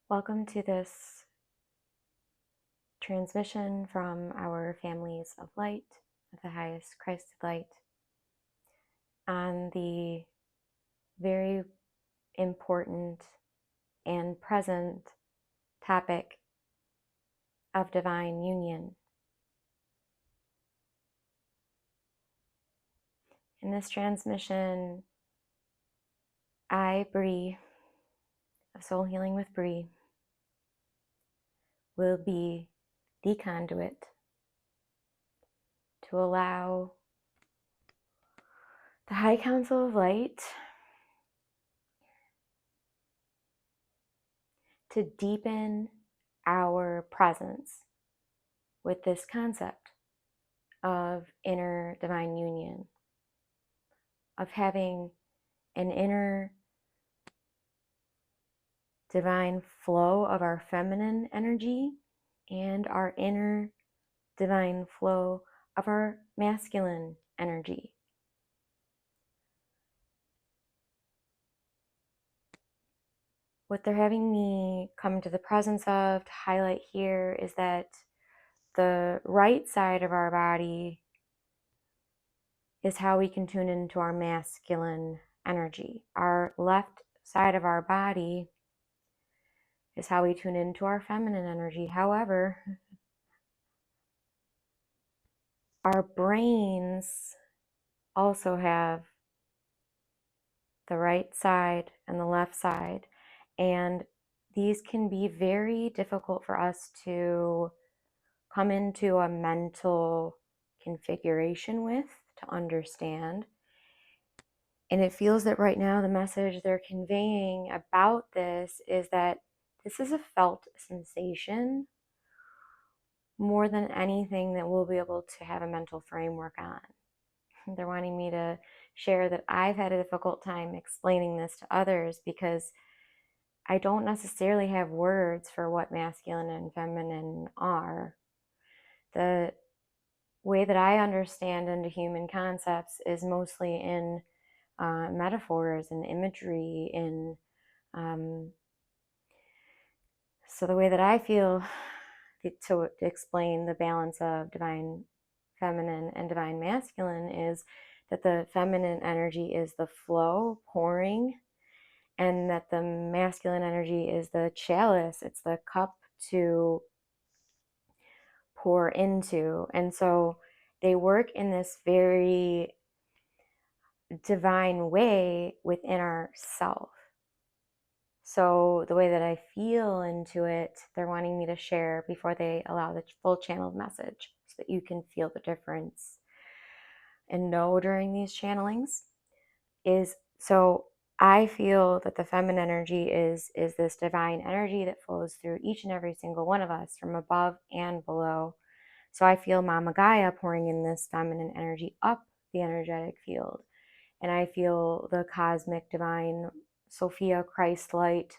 Welcome to this transmission from our families of light, of the highest Christ light, on the very important and present topic of divine union. In this transmission, I, Bree, of Soul Healing with Bree, will be the conduit to allow the High Council of Light to deepen our presence with this concept of inner divine union, of having an inner divine flow of our feminine energy and our inner divine flow of our masculine energy. What they're having me come to the presence of to highlight here is that the right side of our body is how we can tune into our masculine energy. Our left side of our body is how we tune into our feminine energy. However, our brains also have the right side and the left side, and these can be very difficult for us to come into a mental configuration with, to understand. And it feels that right now the message they're conveying about this is that this is a felt sensation more than anything that we'll be able to have a mental framework on. They're wanting me to share that I've had a difficult time explaining this to others because I don't necessarily have words for what masculine and feminine are. The way that I understand into human concepts is mostly in metaphors and imagery. So the way that I feel to explain the balance of divine feminine and divine masculine is that the feminine energy is the flow, pouring, and that the masculine energy is the chalice, it's the cup to pour into. And so they work in this very divine way within ourself. So the way that I feel into it, they're wanting me to share before they allow the full channeled message so that you can feel the difference and know during these channelings is, so I feel that the feminine energy is this divine energy that flows through each and every single one of us from above and below. So I feel Mama Gaia pouring in this feminine energy up the energetic field. And I feel the cosmic divine Sophia Christ light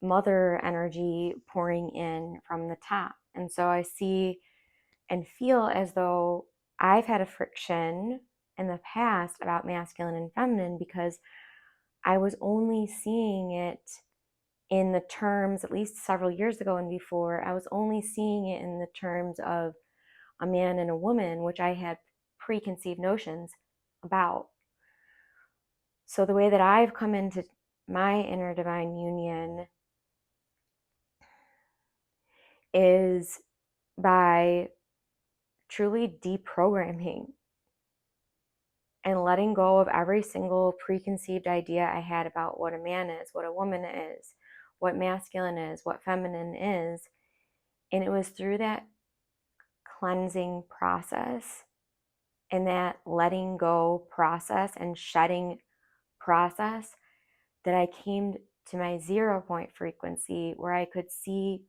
mother energy pouring in from the top. And so I see and feel as though I've had a friction in the past about masculine and feminine because I was only seeing it in the terms, at least several years ago and before, I was only seeing it in the terms of a man and a woman, which I had preconceived notions about. So the way that I've come into my inner divine union is by truly deprogramming and letting go of every single preconceived idea I had about what a man is, what a woman is, what masculine is, what feminine is. And it was through that cleansing process and that letting go process and shedding process that I came to my 0 point frequency where I could see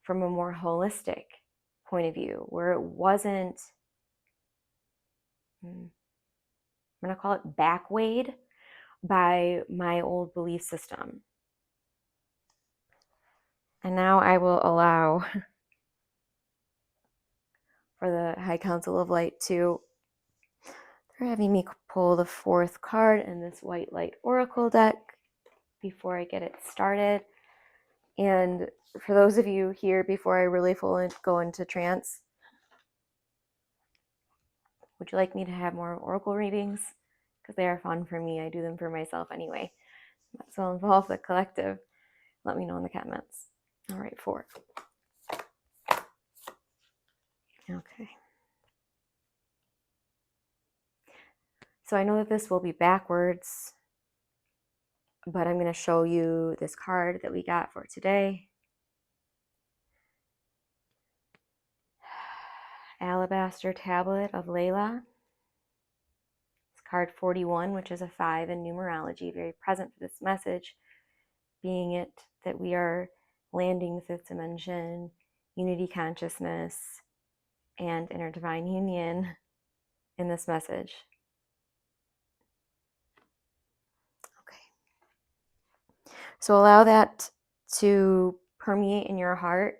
from a more holistic point of view, where it wasn't, I'm going to call it backweighed by my old belief system. And now I will allow for the High Council of Light to, they're having me pull the 4th card in this White Light Oracle deck before I get it started. And for those of you here, before I really go into trance, would you like me to have more oracle readings? Because they are fun for me. I do them for myself anyway. So involve the collective. Let me know in the comments. All right, 4. Okay. So I know that this will be backwards, but I'm going to show you this card that we got for today. Alabaster Tablet of Layla. It's card 41, which is a 5 in numerology, very present for this message, being it that we are landing the 5th dimension, unity consciousness, and inner divine union in this message. Okay. So allow that to permeate in your heart.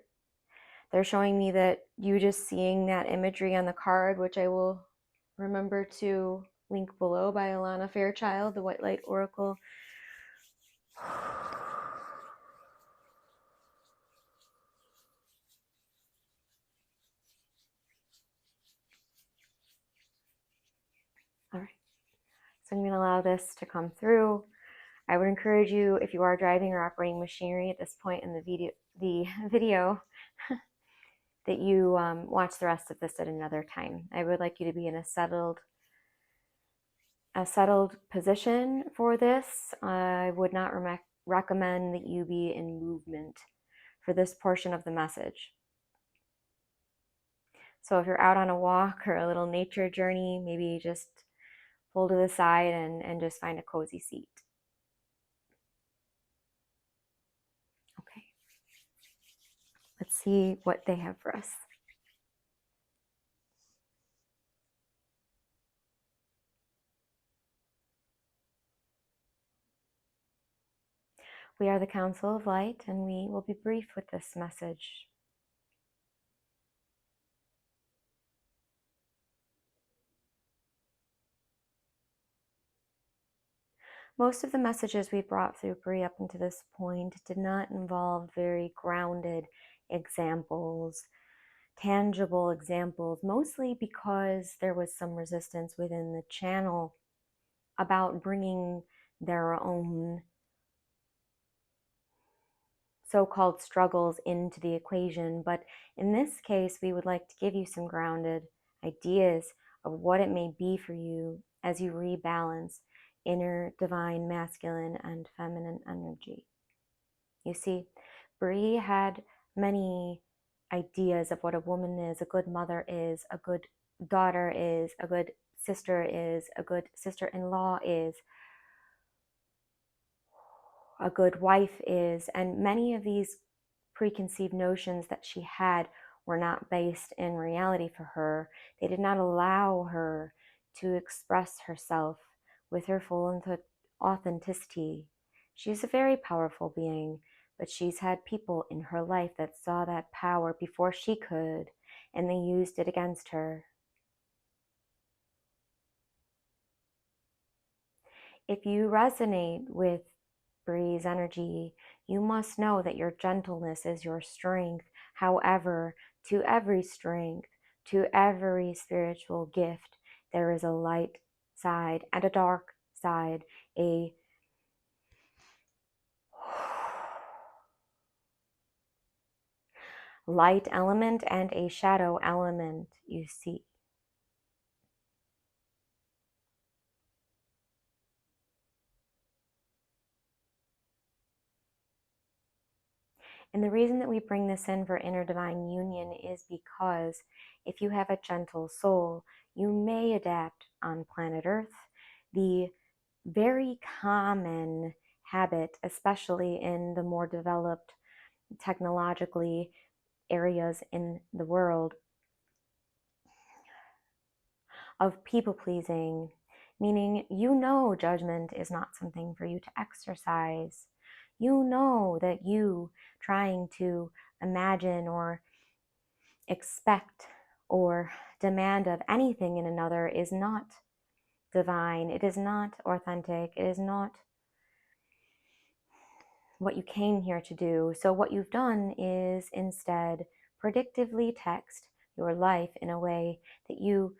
They're showing me that you just seeing that imagery on the card, which I will remember to link below, by Alana Fairchild, the White Light Oracle. All right. So I'm going to allow this to come through. I would encourage you, if you are driving or operating machinery at this point in the video, that you watch the rest of this at another time. I would like you to be in a settled position for this. I would not recommend that you be in movement for this portion of the message. So if you're out on a walk or a little nature journey, maybe just pull to the side and just find a cozy seat. Okay. Let's see what they have for us. We are the Council of Light, and we will be brief with this message. Most of the messages we brought through Bree up until this point did not involve very grounded examples, tangible examples, mostly because there was some resistance within the channel about bringing their own so-called struggles into the equation. But in this case, we would like to give you some grounded ideas of what it may be for you as you rebalance inner divine masculine and feminine energy. You see, Bree had many ideas of what a woman is, a good mother is, a good daughter is, a good sister is, a good sister-in-law is, a good wife is, and many of these preconceived notions that she had were not based in reality for her. They did not allow her to express herself with her full authenticity. She's a very powerful being, but she's had people in her life that saw that power before she could, and they used it against her. If you resonate with Bree's energy, you must know that your gentleness is your strength. However, to every strength, to every spiritual gift, there is a light side and a dark side, a light element and a shadow element, you see. And the reason that we bring this in for inner divine union is because if you have a gentle soul, you may adapt on planet Earth. The very common habit, especially in the more developed technologically areas in the world, of people pleasing, meaning you know judgment is not something for you to exercise. You know that you trying to imagine or expect or demand of anything in another is not divine. It is not authentic. It is not what you came here to do. So what you've done is instead predictively text your life in a way that you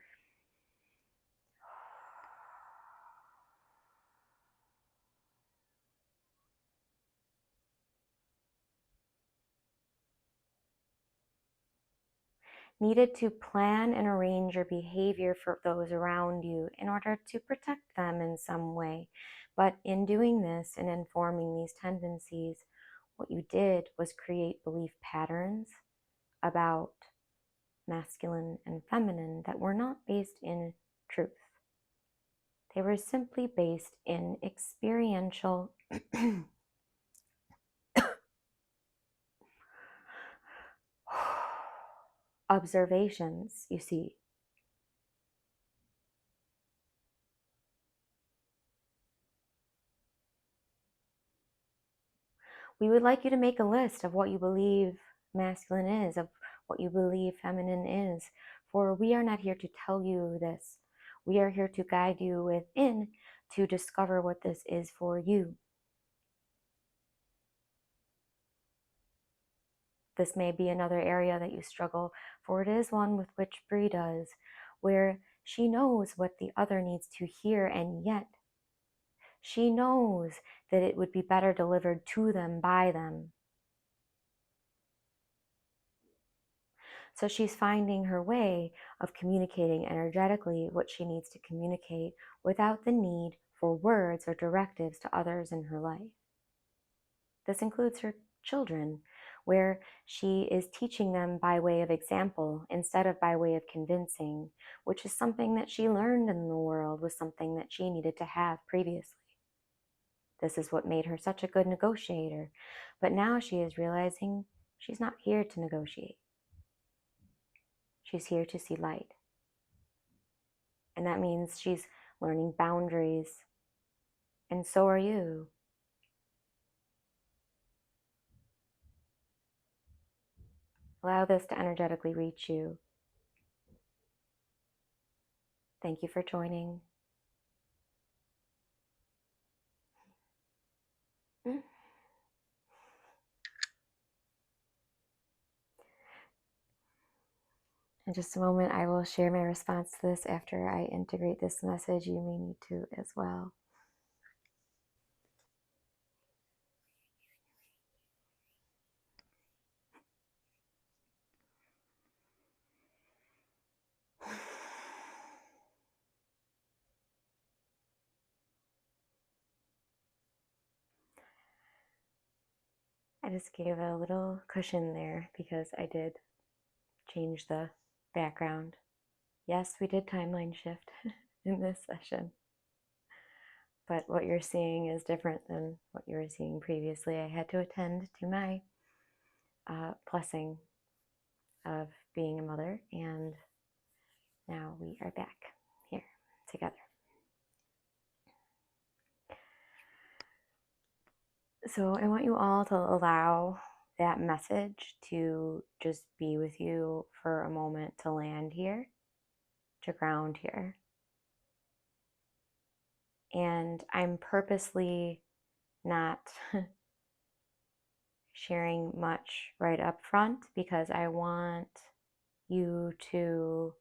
needed to plan and arrange your behavior for those around you in order to protect them in some way. But in doing this and informing these tendencies, what you did was create belief patterns about masculine and feminine that were not based in truth. They were simply based in experiential observations, you see. We would like you to make a list of what you believe masculine is, of what you believe feminine is, for we are not here to tell you this. We are here to guide you within to discover what this is for you. This may be another area that you struggle, for it is one with which Bree does, where she knows what the other needs to hear, and yet she knows that it would be better delivered to them by them. So she's finding her way of communicating energetically what she needs to communicate without the need for words or directives to others in her life. This includes her children, where she is teaching them by way of example instead of by way of convincing, which is something that she learned in the world, was something that she needed to have previously. This is what made her such a good negotiator. But now she is realizing she's not here to negotiate. She's here to see light. And that means she's learning boundaries. And so are you. Allow this to energetically reach you. Thank you for joining. In just a moment, I will share my response to this after I integrate this message. You may need to as well. I just gave a little cushion there because I did change the background. Yes, we did timeline shift in this session, but what you're seeing is different than what you were seeing previously. I had to attend to my blessing of being a mother, and now we are back here together. So I want you all to allow that message to just be with you for a moment, to land here, to ground here. And I'm purposely not sharing much right up front because I want you to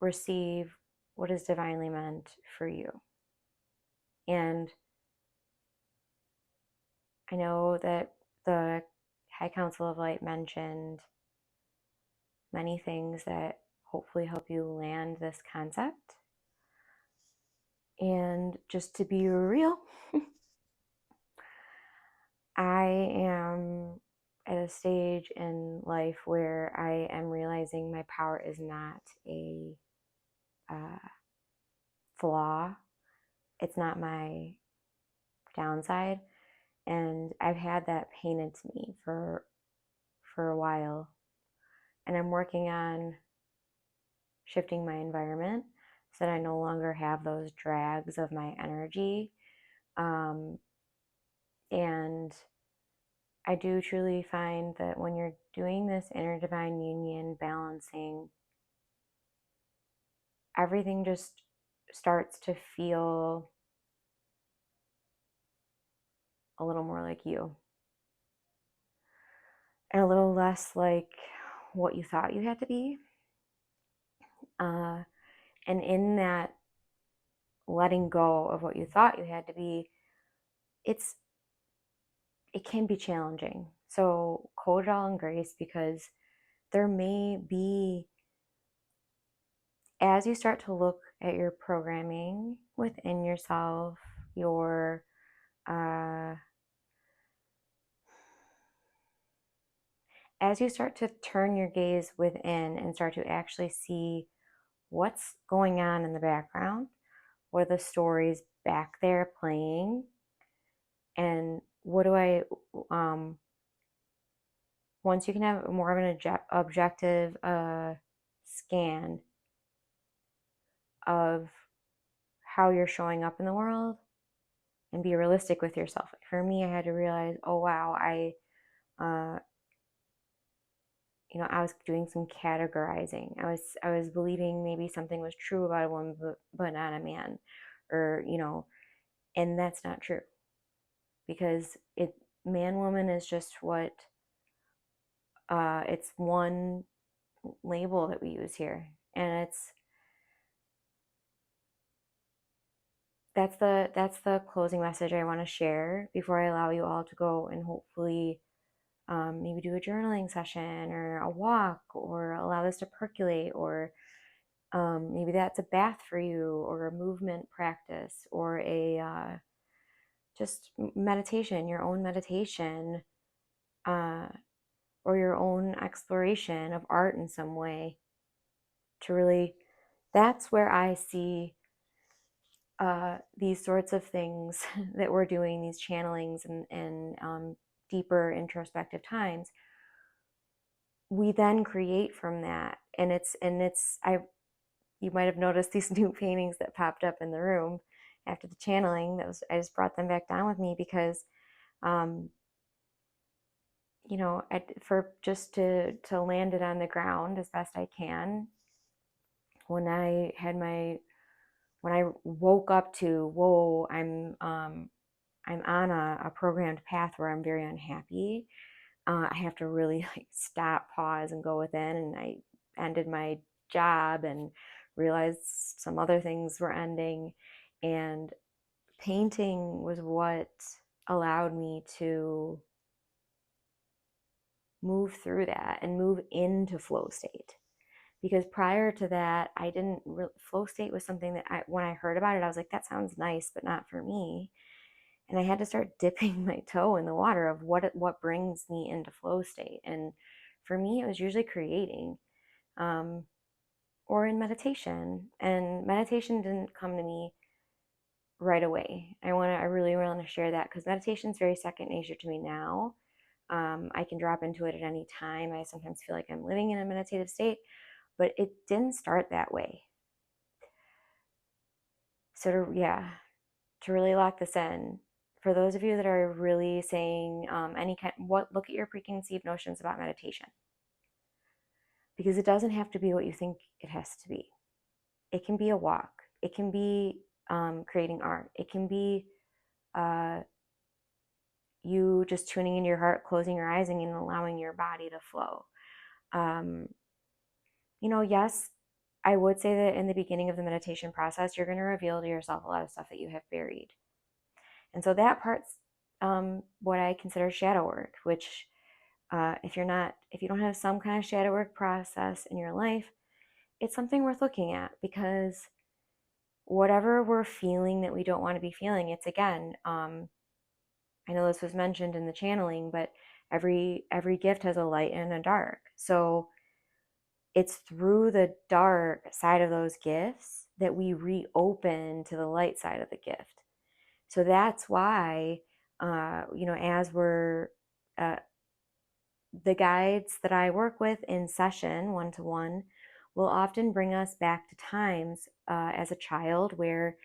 receive what is divinely meant for you. And I know that the High Council of Light mentioned many things that hopefully help you land this concept. And just to be real, I am at a stage in life where I am realizing my power is not a flaw. It's not my downside. And I've had that painted to me for a while. And I'm working on shifting my environment so that I no longer have those drags of my energy. And I do truly find that when you're doing this inner divine union balancing, everything just starts to feel a little more like you, and a little less like what you thought you had to be. And in that letting go of what you thought you had to be, it can be challenging. So code it all in grace, because there may be, as you start to look at your programming within yourself, your as you start to turn your gaze within and start to actually see what's going on in the background, what are the stories back there playing, and what do I, once you can have more of an objective scan of how you're showing up in the world and be realistic with yourself. Like for me, I had to realize, oh wow, uh, I was doing some categorizing. I was believing maybe something was true about a woman, but not a man, or and that's not true, because man woman is just what it's one label that we use here, and that's the closing message I want to share before I allow you all to go and hopefully maybe do a journaling session or a walk, or allow this to percolate, or maybe that's a bath for you, or a movement practice, or a just meditation, your own meditation, uh, or your own exploration of art in some way. To really, that's where I see these sorts of things that we're doing, these channelings and deeper introspective times. We then create from that, and you might have noticed these new paintings that popped up in the room after the channeling. I just brought them back down with me because, for just to land it on the ground as best I can. When I woke up to, whoa, I'm on a programmed path where I'm very unhappy. I have to really like stop, pause, and go within. And I ended my job and realized some other things were ending. And painting was what allowed me to move through that and move into flow state. Because prior to that, I didn't flow state was something that when I heard about it, I was like, that sounds nice, but not for me. And I had to start dipping my toe in the water of what brings me into flow state. And for me, it was usually creating, or in meditation. And meditation didn't come to me right away. I really want to share that, because meditation is very second nature to me now. I can drop into it at any time. I sometimes feel like I'm living in a meditative state, but it didn't start that way. So to really lock this in, for those of you that are really saying look at your preconceived notions about meditation, because it doesn't have to be what you think it has to be. It can be a walk. It can be creating art. It can be you just tuning into your heart, closing your eyes, and allowing your body to flow. Yes, I would say that in the beginning of the meditation process, you're going to reveal to yourself a lot of stuff that you have buried. And so that part's what I consider shadow work, which if you don't have some kind of shadow work process in your life, it's something worth looking at, because whatever we're feeling that we don't want to be feeling, it's again, I know this was mentioned in the channeling, but every gift has a light and a dark. So it's through the dark side of those gifts that we reopen to the light side of the gift. So that's why, as we're, the guides that I work with in session, one-to-one, will often bring us back to times as a child where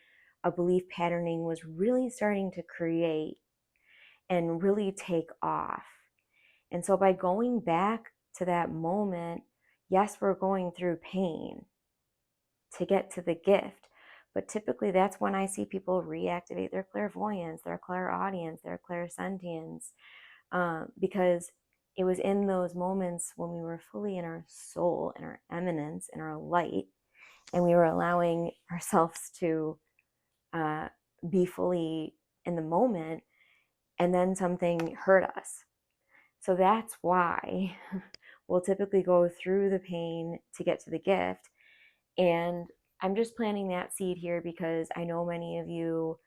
a belief patterning was really starting to create and really take off. And so by going back to that moment, yes, we're going through pain to get to the gift, But typically that's when I see people reactivate their clairvoyance, their clairaudience, their clairsentience, because it was in those moments when we were fully in our soul, in our eminence, in our light, and we were allowing ourselves to be fully in the moment, and then something hurt us. So that's why we'll typically go through the pain to get to the gift. And I'm just planting that seed here because I know many of you,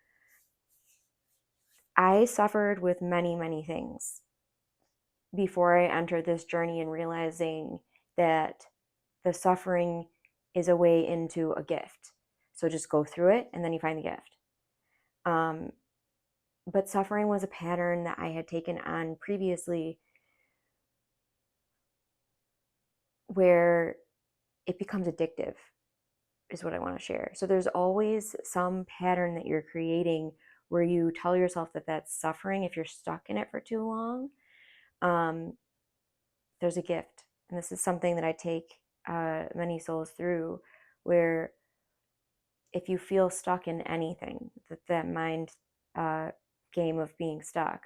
I suffered with many, many things before I entered this journey and realizing that the suffering is a way into a gift. So just go through it and then you find the gift. But suffering was a pattern that I had taken on previously where it becomes addictive, is what I want to share. So there's always some pattern that you're creating where you tell yourself that that's suffering if you're stuck in it for too long. There's a gift. And this is something that I take many souls through, where if you feel stuck in anything, that mind game of being stuck,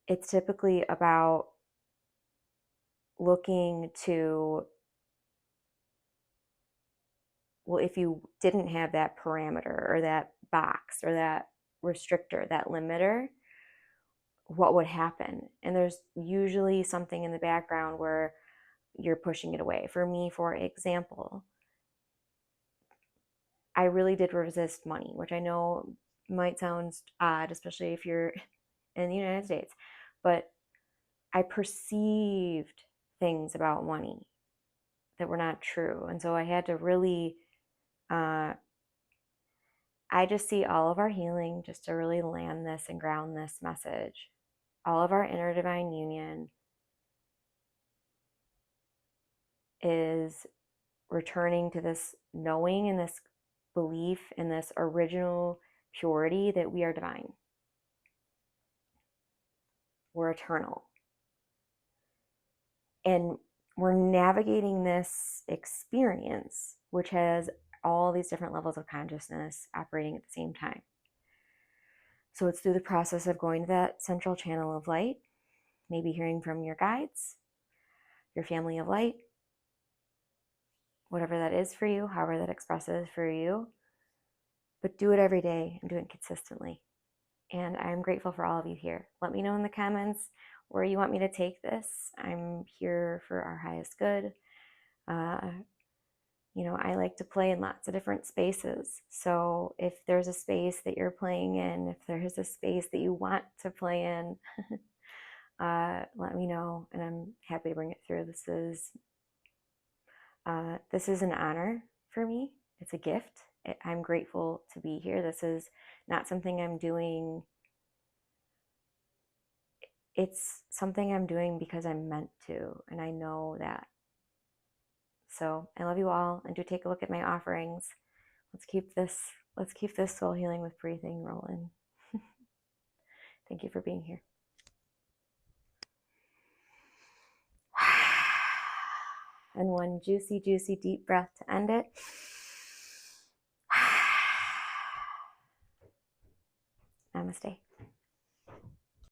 it's typically about looking to, well, if you didn't have that parameter or that box or that restrictor, that limiter, what would happen? And there's usually something in the background where you're pushing it away. For me, for example, I really did resist money, which I know might sound odd, especially if you're in the United States, but I perceived things about money that were not true. And so I had to really, I just see all of our healing just to really land this and ground this message. All of our inner divine union is returning to this knowing and this belief in this original purity that we are divine. We're eternal. And we're navigating this experience, which has all these different levels of consciousness operating at the same time. So it's through the process of going to that central channel of light, maybe hearing from your guides, your family of light, whatever that is for you, however that expresses for you. But do it every day and do it consistently. And I'm grateful for all of you here. Let me know in the comments where you want me to take this. I'm here for our highest good. I like to play in lots of different spaces. So if there's a space that you're playing in, if there's a space that you want to play in, let me know, and I'm happy to bring it through. This is an honor for me. It's a gift. I'm grateful to be here. This is not something I'm doing. It's something I'm doing because I'm meant to, and I know that. So I love you all, and do take a look at my offerings. Let's keep this soul healing with breathing rolling. Thank you for being here. And one juicy, juicy deep breath to end it. Namaste.